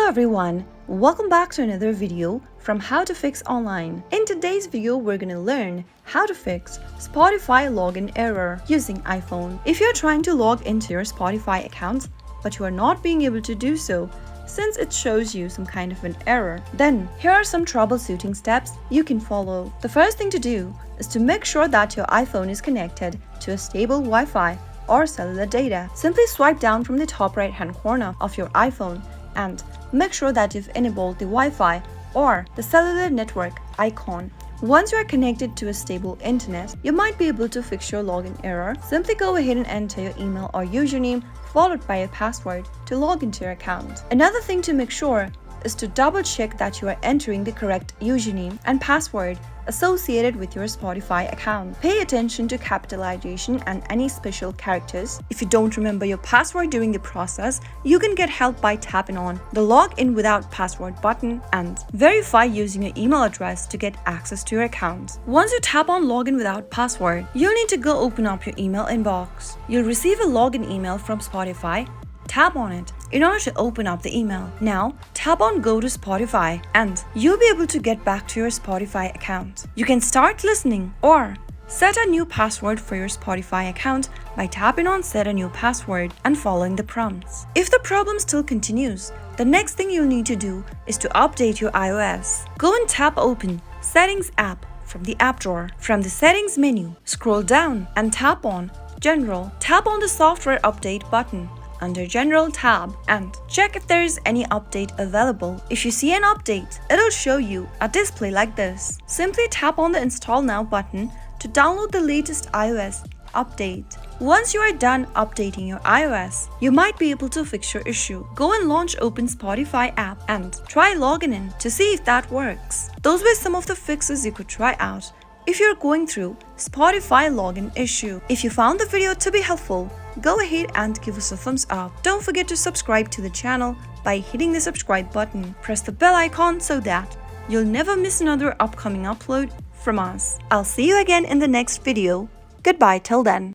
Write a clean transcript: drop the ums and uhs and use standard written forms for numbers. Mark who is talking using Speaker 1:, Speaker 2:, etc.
Speaker 1: Hello everyone, welcome back to another video from How to Fix Online. In today's video, we're gonna learn how to fix Spotify login error using iPhone. If you're trying to log into your Spotify account, but you are not being able to do so since it shows you some kind of an error, then here are some troubleshooting steps you can follow. The first thing to do is to make sure that your iPhone is connected to a stable Wi-Fi or cellular data. Simply swipe down from the top right hand corner of your iPhone and make sure that you've enabled the Wi-Fi or the cellular network icon. Once you are connected to a stable internet, you might be able to fix your login error. Simply go ahead and enter your email or username followed by a password to log into your account. Another thing to make sure is to double check that you are entering the correct username and password associated with your Spotify account. Pay attention to capitalization and any special characters. If you don't remember your password during the process, you can get help by tapping on the login without password button and verify using your email address to get access to your account. Once you tap on login without password, you'll need to go open up your email inbox. You'll receive a login email from Spotify. Tap on it in order to open up the email. Now, tap on Go to Spotify and you'll be able to get back to your Spotify account. You can start listening or set a new password for your Spotify account by tapping on Set a New Password and following the prompts. If the problem still continues, the next thing you'll need to do is to update your iOS. Go and tap Open Settings app from the app drawer. From the Settings menu, scroll down and tap on General. Tap on the Software Update button under General tab and check if there is any update available. If you see an update, it'll show you a display like this. Simply tap on the Install Now button to download the latest iOS update. Once you are done updating your iOS, you might be able to fix your issue. Go and launch Open Spotify app and try logging in to see if that works. Those were some of the fixes you could try out if you're going through Spotify login issue. If you found the video to be helpful, go ahead and give us a thumbs up. Don't forget to subscribe to the channel by hitting the subscribe button. Press the bell icon so that you'll never miss another upcoming upload from us. I'll see you again in the next video. Goodbye till then.